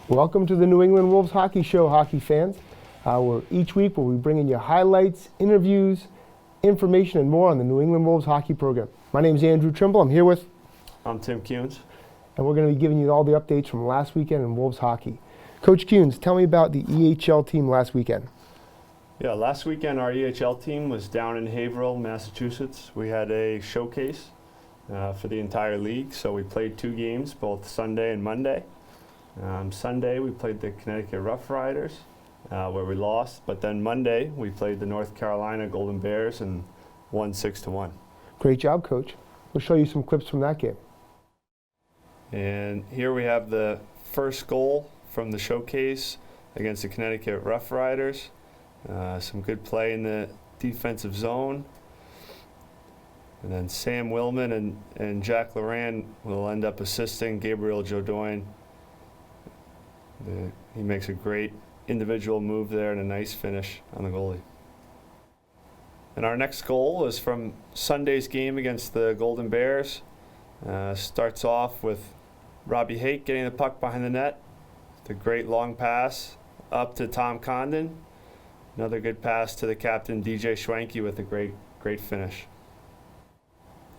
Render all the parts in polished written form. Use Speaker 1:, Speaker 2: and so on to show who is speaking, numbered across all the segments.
Speaker 1: Welcome to the New England Wolves Hockey Show, hockey fans. Where each week we'll be bringing you highlights, interviews, information, and more on the New England Wolves hockey program. My name is Andrew Trimble. I'm here with...
Speaker 2: I'm Tim Kunes.
Speaker 1: And we're going to be giving you all the updates from last weekend in Wolves hockey. Coach Kunes, tell me about the EHL team last weekend.
Speaker 2: Yeah, last weekend our EHL team was down in Haverhill, Massachusetts. We had a showcase for the entire league, so we played 2 games, both Sunday and Monday. Sunday we played the Connecticut Rough Riders, where we lost, but then Monday we played the North Carolina Golden Bears and won 6-1.
Speaker 1: Great job, Coach. We'll show you some clips from that game.
Speaker 2: And here we have the first goal from the showcase against the Connecticut Rough Riders. Some good play in the defensive zone. And then Sam Willman and Jack Loran will end up assisting Gabriel Jodoin. He makes a great individual move there and a nice finish on the goalie. And our next goal is from Sunday's game against the Golden Bears. Starts off with Robbie Haight getting the puck behind the net. The great long pass up to Tom Condon. Another good pass to the captain, DJ Schwenke, with a great finish.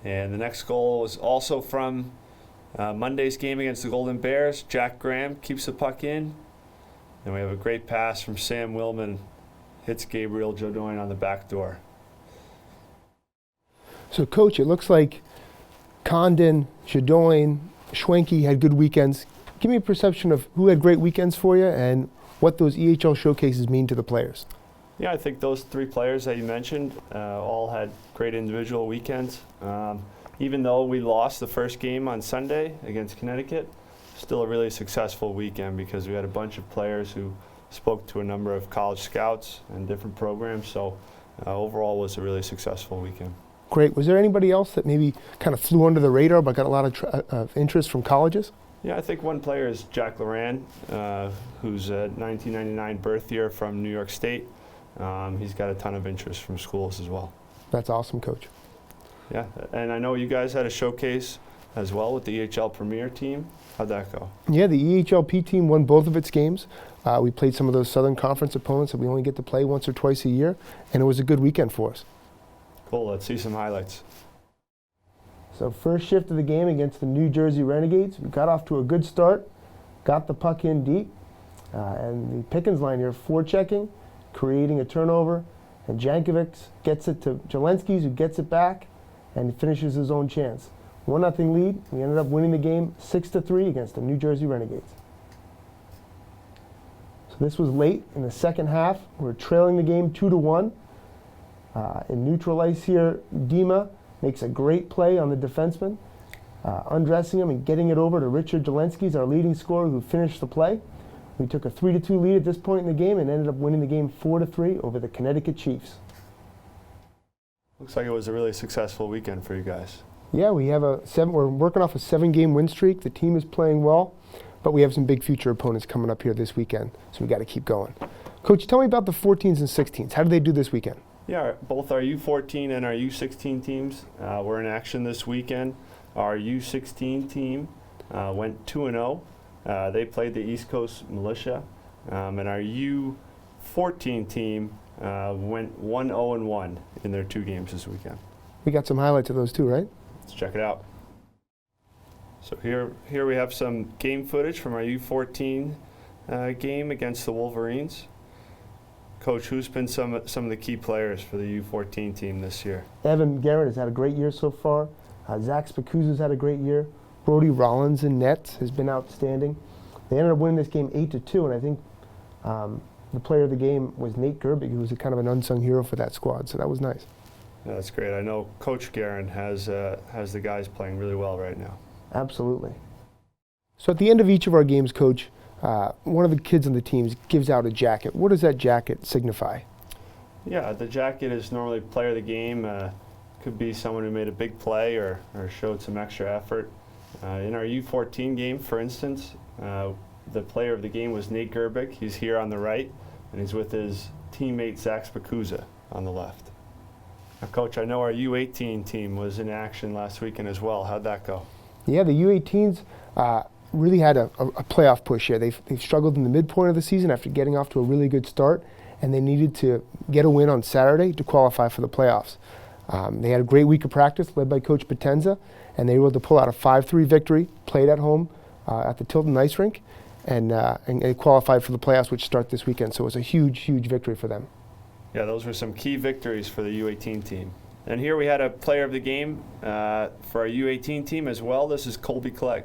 Speaker 2: And the next goal was also from Monday's game against the Golden Bears. Jack Graham keeps the puck in. And we have a great pass from Sam Willman. Hits Gabriel Jodoin on the back door.
Speaker 1: So, Coach, it looks like Condon, Jodoin, Schwenke had good weekends. Give me a perception of who had great weekends for you and what those EHL showcases mean to the players.
Speaker 2: Yeah, I think those 3 players that you mentioned all had great individual weekends. Even though we lost the first game on Sunday against Connecticut, still a really successful weekend because we had a bunch of players who spoke to a number of college scouts and different programs. So overall was a really successful weekend.
Speaker 1: Great. Was there anybody else that maybe kind of flew under the radar but got a lot of interest from colleges?
Speaker 2: Yeah, I think one player is Jack Loran, who's a 1999 birth year from New York State. He's got a ton of interest from schools as well.
Speaker 1: That's awesome, Coach.
Speaker 2: Yeah, and I know you guys had a showcase as well with the EHL Premier team. How'd that go?
Speaker 1: Yeah, the EHLP team won both of its games. We played some of those Southern Conference opponents that we only get to play once or twice a year, and it was a good weekend for us.
Speaker 2: Cool, let's see some highlights.
Speaker 1: So first shift of the game against the New Jersey Renegades. We got off to a good start, got the puck in deep, and the Pickens line here forechecking, creating a turnover, and Jankovic gets it to Jelensky, who gets it back, and finishes his own chance. 1-0 lead. We ended up winning the game 6-3 against the New Jersey Renegades. So this was late in the second half. We're trailing the game 2-1. In neutral ice here, Dima makes a great play on the defenseman, undressing him and getting it over to Richard Jelensky, our leading scorer, who finished the play. We took a 3-2 lead at this point in the game and ended up winning the game 4-3 over the Connecticut Chiefs.
Speaker 2: Looks like it was a really successful weekend for you guys.
Speaker 1: Yeah, we're working off a 7-game win streak. The team is playing well, but we have some big future opponents coming up here this weekend, so we got to keep going. Coach, tell me about the 14s and 16s. How did they do this weekend?
Speaker 2: Yeah, both our U14 and our U16 teams were in action this weekend. Our U16 team went 2-0. They played the East Coast Militia, and our U14 team went 1-0-1 in their 2 games this weekend.
Speaker 1: We got some highlights of those too, right?
Speaker 2: Let's check it out. So here we have some game footage from our U14 game against the Wolverines. Coach, who's been some of the key players for the U14 team this year?
Speaker 1: Evan Garrett has had a great year so far. Zach Spacuzza's had a great year. Brody Rollins in nets has been outstanding. They ended up winning this game 8-2, and I think the player of the game was Nate Gerbig, who was a kind of an unsung hero for that squad, so that was nice.
Speaker 2: Yeah, that's great. I know Coach Guerin has the guys playing really well right now.
Speaker 1: Absolutely. So at the end of each of our games, Coach, one of the kids on the teams gives out a jacket. What does that jacket signify?
Speaker 2: Yeah, the jacket is normally player of the game. Could be someone who made a big play or showed some extra effort. In our U14 game, for instance, the player of the game was Nate Gerbig. He's here on the right, and he's with his teammate Zach Spacuzza on the left. Now, Coach, I know our U18 team was in action last weekend as well. How'd that go?
Speaker 1: Yeah, the U18s really had a playoff push here. They've struggled in the midpoint of the season after getting off to a really good start, and they needed to get a win on Saturday to qualify for the playoffs. They had a great week of practice led by Coach Potenza, and they were able to pull out a 5-3 victory, played at home at the Tilton Ice Rink, and they qualified for the playoffs, which start this weekend. So it was a huge, huge victory for them.
Speaker 2: Yeah, those were some key victories for the U18 team. And here we had a player of the game for our U18 team as well. This is Colby Clegg.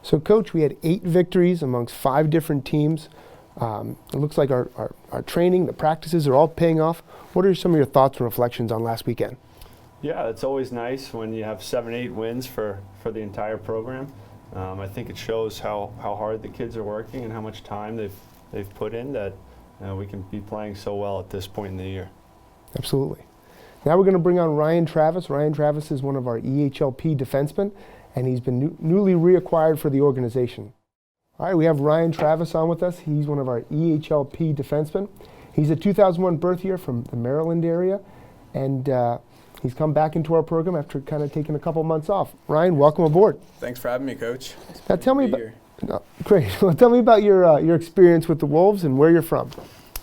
Speaker 1: So, Coach, we had 8 victories amongst 5 different teams. It looks like our training, the practices are all paying off. What are some of your thoughts and reflections on last weekend?
Speaker 2: Yeah, it's always nice when you have 7-8 wins for the entire program. I think it shows how hard the kids are working and how much time they've put in that we can be playing so well at this point in the year.
Speaker 1: Absolutely. Now we're going to bring on Ryan Travis. Ryan Travis is one of our EHLP defensemen, and he's been newly reacquired for the organization. All right, we have Ryan Travis on with us. He's one of our EHLP defensemen. He's a 2001 birth year from the Maryland area, and he's come back into our program after kind of taking a couple months off. Ryan, welcome aboard.
Speaker 3: Thanks for having me, Coach.
Speaker 1: Now tell me about great. Well, tell me about your experience with the Wolves and where you're from.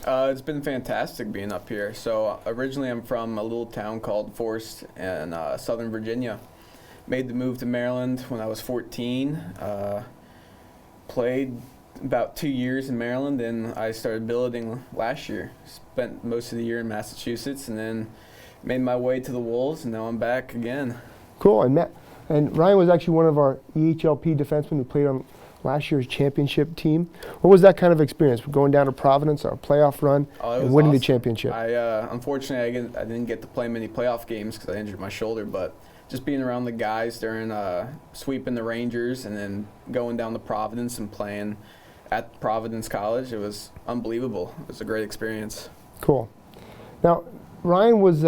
Speaker 3: It's been fantastic being up here. So originally I'm from a little town called Forest in Southern Virginia. Made the move to Maryland when I was 14. Played about 2 years in Maryland, and I started billeting last year. Spent most of the year in Massachusetts, and then made my way to the Wolves, and now I'm back again.
Speaker 1: Cool. And Ryan was actually one of our EHLP defensemen who played on last year's championship team. What was that kind of experience? Going down to Providence, our playoff run, and winning the championship?
Speaker 3: Unfortunately, I didn't get to play many playoff games because I injured my shoulder, but just being around the guys during sweeping the Rangers and then going down to Providence and playing at Providence College, it was unbelievable. It was a great experience.
Speaker 1: Cool. Now, Ryan was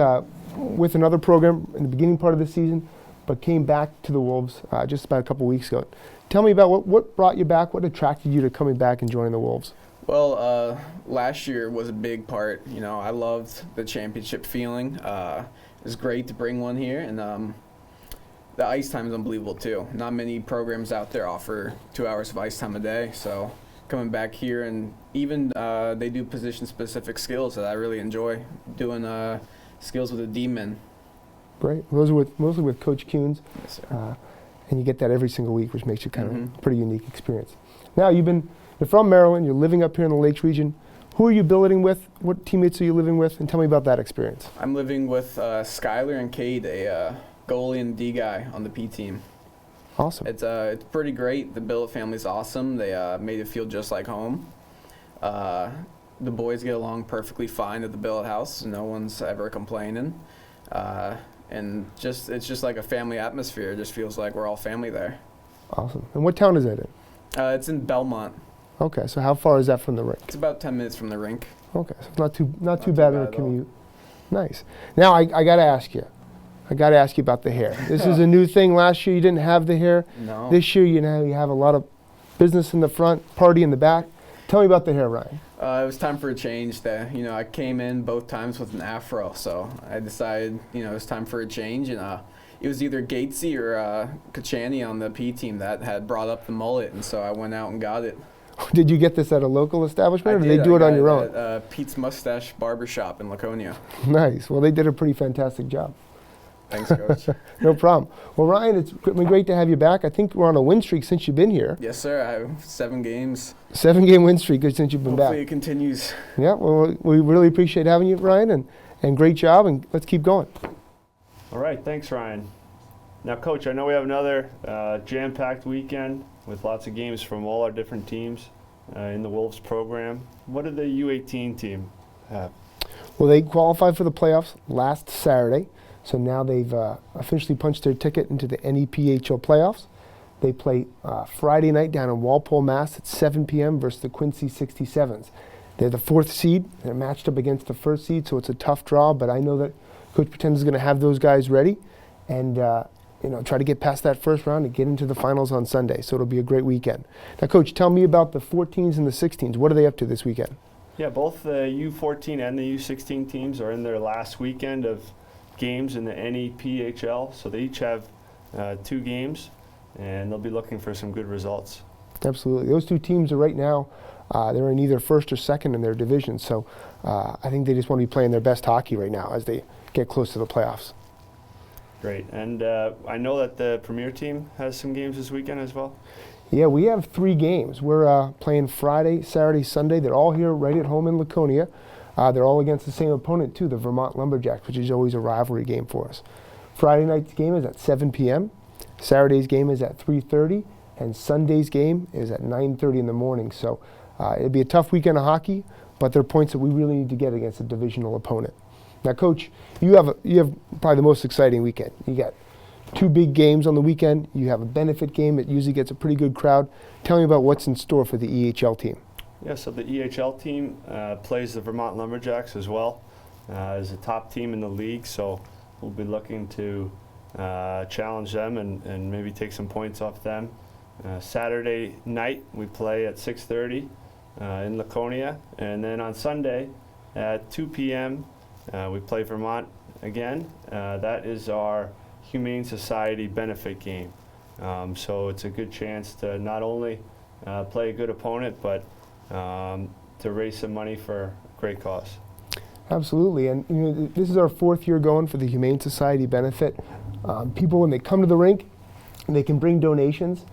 Speaker 1: with another program in the beginning part of the season, but came back to the Wolves just about a couple weeks ago. Tell me about what brought you back, what attracted you to coming back and joining the Wolves?
Speaker 3: Well, last year was a big part. You know, I loved the championship feeling. It was great to bring one here, and the ice time is unbelievable too. Not many programs out there offer 2 hours of ice time a day, so coming back here, and even they do position-specific skills that I really enjoy, doing skills with the D-men. Great.
Speaker 1: Those are mostly with Coach Kunes.
Speaker 3: Yes, sir.
Speaker 1: And you get that every single week, which makes it kind of a pretty unique experience. Now, you're from Maryland, you're living up here in the Lakes region. Who are you billeting with? What teammates are you living with? And tell me about that experience.
Speaker 3: I'm living with Skylar and Cade, a goalie and D guy on the P team.
Speaker 1: Awesome.
Speaker 3: It's pretty great. The billet family's awesome. They made it feel just like home. The boys get along perfectly fine at the billet house. No one's ever complaining. And it's just like a family atmosphere. It just feels like we're all family there.
Speaker 1: Awesome. And what town is that in?
Speaker 3: It's in Belmont.
Speaker 1: Okay, so how far is that from the rink?
Speaker 3: It's about 10 minutes from the rink.
Speaker 1: Okay, so not too bad of a commute. Nice. Now I got to ask you. About the hair. This is a new thing. Last year you didn't have the hair.
Speaker 3: No.
Speaker 1: This year you have a lot of business in the front, party in the back. Tell me about the hair, Ryan.
Speaker 3: It was time for a change. I came in both times with an afro, so I decided it was time for a change, and it was either Gatesy or Kachani on the P team that had brought up the mullet, and so I went out and got it.
Speaker 1: Did you get this at a local establishment, or did they do it on your own?
Speaker 3: At Pete's Mustache Barbershop in Laconia.
Speaker 1: Nice. Well, they did a pretty fantastic job.
Speaker 3: Thanks, Coach.
Speaker 1: No problem. Well, Ryan, it's been great to have you back. I think we're on a win streak since you've been here.
Speaker 3: Yes, sir. I have 7 games.
Speaker 1: 7-game win streak since you've been back.
Speaker 3: Hopefully it continues.
Speaker 1: Yeah, well, we really appreciate having you, Ryan, and great job, and let's keep going.
Speaker 2: All right, thanks, Ryan. Now, Coach, I know we have another jam-packed weekend with lots of games from all our different teams in the Wolves program. What did the U18 team have?
Speaker 1: Well, they qualified for the playoffs last Saturday. So now they've officially punched their ticket into the NEPHL playoffs. They play Friday night down in Walpole, Mass. at 7 p.m. versus the Quincy 67s. They're the 4th seed. They're matched up against the 1st seed, so it's a tough draw. But I know that Coach Potenza is going to have those guys ready and try to get past that first round and get into the finals on Sunday. So it'll be a great weekend. Now, Coach, tell me about the 14s and the 16s. What are they up to this weekend?
Speaker 2: Yeah, both the U14 and the U16 teams are in their last weekend of games in the NEPHL, so they each have 2 games. and they'll be looking for some good results.
Speaker 1: Absolutely. Those two teams are right now, they're in either first or second in their division. So I think they just want to be playing their best hockey right now as they get close to the playoffs.
Speaker 2: Great. And I know that the Premier team has some games this weekend as well.
Speaker 1: Yeah, we have 3 games. We're playing Friday, Saturday, Sunday. They're all here right at home in Laconia. They're all against the same opponent, too, the Vermont Lumberjacks, which is always a rivalry game for us. Friday night's game is at 7 p.m. Saturday's game is at 3:30, and Sunday's game is at 9:30 in the morning. So it'll be a tough weekend of hockey, but they're points that we really need to get against a divisional opponent. Now, Coach, you have probably the most exciting weekend. You got 2 big games on the weekend. You have a benefit game. It usually gets a pretty good crowd. Tell me about what's in store for the EHL team.
Speaker 2: Yeah, so the EHL team plays the Vermont Lumberjacks as well as a top team in the league. So we'll be looking to challenge them and maybe take some points off them. Saturday night we play at 6:30 in Laconia, and then on Sunday at 2 p.m. We play Vermont again. That is our Humane Society benefit game. So it's a good chance to not only play a good opponent, but to raise some money for a great cause.
Speaker 1: Absolutely, and this is our 4th year going for the Humane Society benefit. People, when they come to the rink, they can bring donations.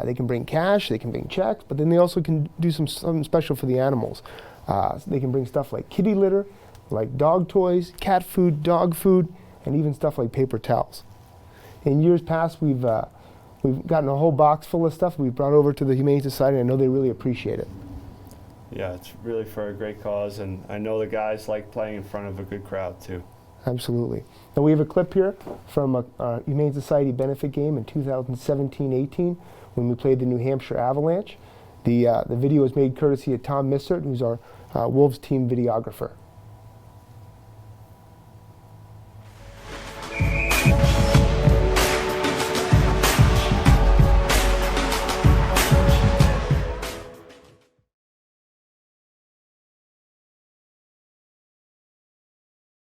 Speaker 1: They can bring cash, they can bring checks, but then they also can do something special for the animals. They can bring stuff like kitty litter, like dog toys, cat food, dog food, and even stuff like paper towels. In years past, we've gotten a whole box full of stuff we've brought over to the Humane Society. I know they really appreciate it.
Speaker 2: Yeah, it's really for a great cause, and I know the guys like playing in front of a good crowd too.
Speaker 1: Absolutely. Now we have a clip here from a Humane Society benefit game in 2017-18 when we played the New Hampshire Avalanche. The video was made courtesy of Tom Missert, who's our Wolves team videographer.